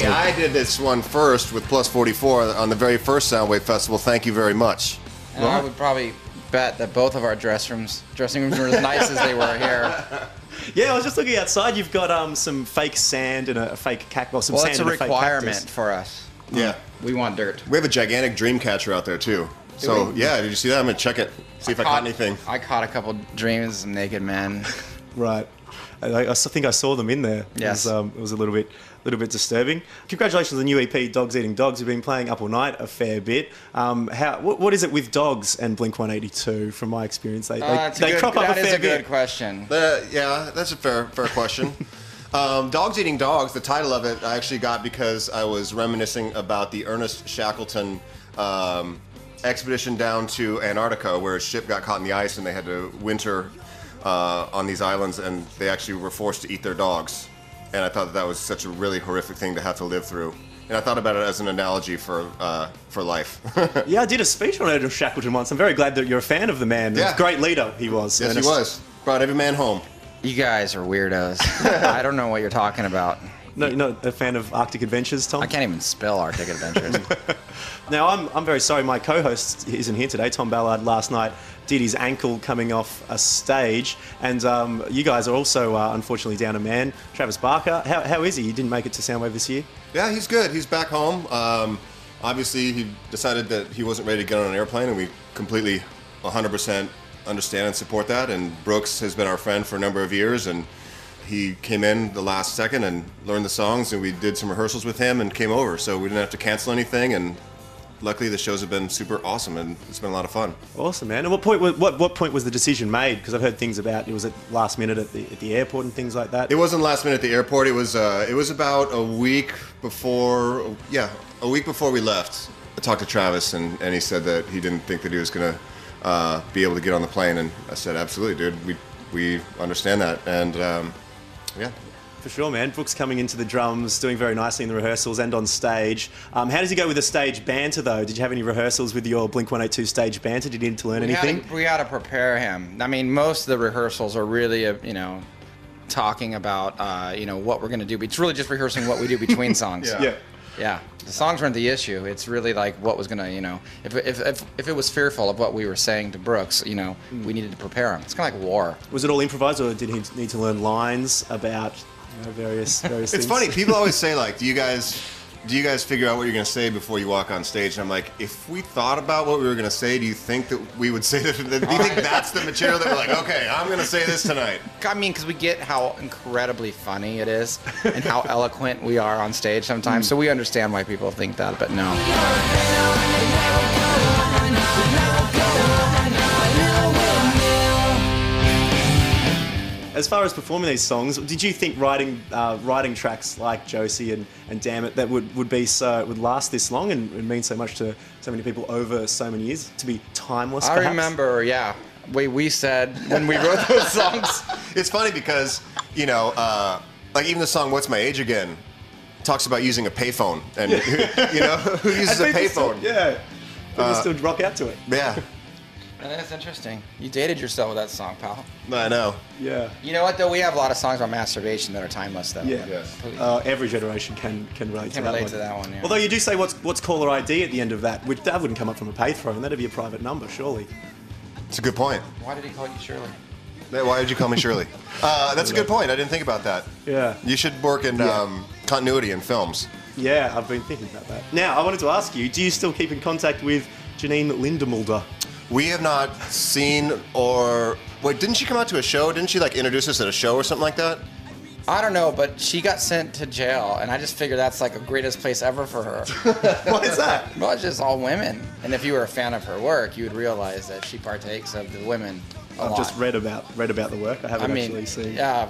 Hey, I did this one first with Plus 44 on the very first Soundwave Festival. Thank you very much. And I would probably bet that both of our dressing rooms were as nice as they were here. Yeah, I was just looking outside. You've got some fake sand and a fake cactus. Well, It's a requirement for us. Yeah. We want dirt. We have a gigantic dream catcher out there, too. So, yeah, did you see that? I'm going to check it, see if I caught anything. I caught a couple dreams of some naked men. Right. I think I saw them in there. Yes. It was a little bit disturbing. Congratulations on the new EP, Dogs Eating Dogs. You've been playing Up All Night a fair bit. What is it with Dogs and Blink-182? From my experience, they crop up a fair bit. That is a good question. Yeah, that's a fair question. Dogs Eating Dogs, the title of it, I actually got because I was reminiscing about the Ernest Shackleton expedition down to Antarctica, where a ship got caught in the ice and they had to winter on these islands, and they actually were forced to eat their dogs. And I thought that was such a really horrific thing to have to live through. And I thought about it as an analogy for life. Yeah, I did a speech on Ernest Shackleton once. I'm very glad that you're a fan of the man. Yeah. Great leader he was. Yes, Ernest. he was. Brought every man home. You guys are weirdos. I don't know what you're talking about. No, you're not a fan of Arctic Adventures, Tom? I can't even spell Arctic Adventures. Now, I'm very sorry my co-host isn't here today. Tom Ballard last night did his ankle coming off a stage, and you guys are also unfortunately down a man. Travis Barker, how is he? He didn't make it to Soundwave this year? Yeah, he's good. He's back home. Obviously, he decided that he wasn't ready to get on an airplane, and we completely 100% understand and support that. And Brooks has been our friend for a number of years, and he came in the last second and learned the songs, and we did some rehearsals with him and came over, so we didn't have to cancel anything. And luckily, the shows have been super awesome, and it's been a lot of fun. Awesome, man. And what point was the decision made? Because I've heard things about it was at last minute at the airport and things like that. It wasn't last minute at the airport. It was about a week before. Yeah, a week before we left. I talked to Travis, and he said that he didn't think that he was gonna be able to get on the plane, and I said, absolutely, dude. We understand that, and yeah. For sure, man. Brooks coming into the drums, doing very nicely in the rehearsals and on stage. How does he go with the stage banter, though? Did you have any rehearsals with your Blink-182 stage banter? Did you need to learn anything? We had to prepare him. I mean, most of the rehearsals are really, talking about, what we're going to do. It's really just rehearsing what we do between songs. Yeah. The songs weren't the issue. It's really like what was going to, if it was fearful of what we were saying to Brooks, we needed to prepare him. It's kind of like war. Was it all improvised, or did he need to learn lines about various things? It's funny. People always say, like, do you guys figure out what you're going to say before you walk on stage? And I'm like, if we thought about what we were going to say, do you think that we would say that? Do you think that's the material that we're like, okay, I'm going to say this tonight? I mean, because we get how incredibly funny it is and how eloquent we are on stage sometimes. So we understand why people think that, but no. As far as performing these songs, did you think writing tracks like Josie and Damn It that would last this long and mean so much to so many people over so many years, to be timeless? I remember, we said when we wrote those songs. It's funny because like even the song "What's My Age Again" talks about using a payphone, and who uses a payphone? People still rock out to it. Yeah. That's interesting. You dated yourself with that song, pal. I know. Yeah. You know what, though? We have a lot of songs about masturbation that are timeless, though. Yeah. Yes. Every generation can relate to that one. To that one, yeah. Although you do say what's caller ID at the end of that, which that wouldn't come up from a payphone. That'd be a private number, surely. It's a good point. Why did he call you Shirley? Why did you call me Shirley? That's a good point. I didn't think about that. Yeah. You should work in continuity in films. Yeah, I've been thinking about that. Now, I wanted to ask you, do you still keep in contact with Janine Lindemulder? We have not seen wait, didn't she come out to a show? Didn't she introduce us at a show or something like that? I don't know, but she got sent to jail, and I just figured that's like the greatest place ever for her. Why is that? Well, it's just all women. And if you were a fan of her work, you would realize that she partakes of the women a lot. I've just read about the work. I haven't actually seen. Yeah,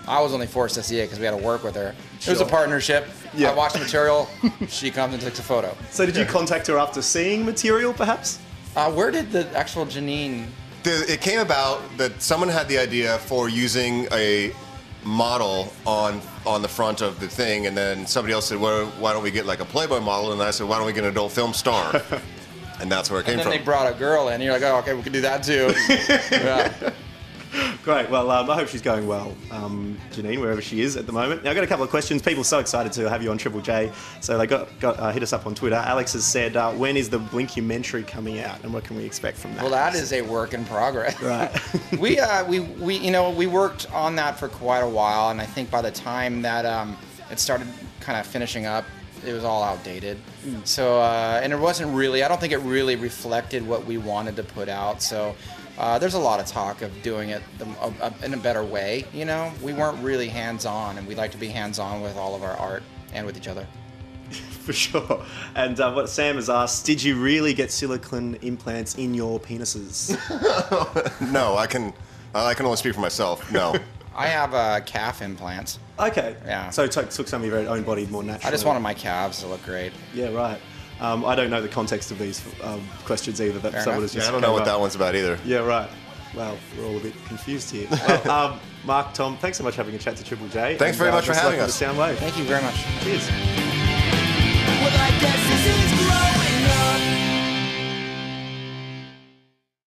I was only forced to see it because we had to work with her. It was a partnership. Yeah. I watched the material. She comes and takes a photo. So did you contact her after seeing material, perhaps? Where did the actual Janine... It came about that someone had the idea for using a model on the front of the thing, and then somebody else said, well, why don't we get a Playboy model? And I said, why don't we get an adult film star? And that's where it came from. And then they brought a girl in, and you're like, oh, okay, we can do that too. Yeah. Great. Well, I hope she's going well, Janine, wherever she is at the moment. Now, I've got a couple of questions. People are so excited to have you on Triple J, so they got hit us up on Twitter. Alex has said, when is the Blinkumentary coming out, and what can we expect from that? Well, that is a work in progress. Right. we worked on that for quite a while, and I think by the time that it started kind of finishing up, it was all outdated. So, and it wasn't really, I don't think it really reflected what we wanted to put out. So there's a lot of talk of doing it in a better way. You know, we weren't really hands-on, and we'd like to be hands-on with all of our art and with each other. For sure. And what Sam has asked, did you really get silicone implants in your penises? No, I can only speak for myself. No. I have calf implants. Okay. Yeah. So took some of your own body more naturally. I just wanted my calves to look great. Yeah, right. I don't know the context of these questions either. That someone has just I don't know what that one's about either. Yeah, right. Well, we're all a bit confused here. Well, Mark, Tom, thanks so much for having a chat to Triple J. Thanks very much for having us. Soundwave. Thank you very much. Cheers. Well, I guess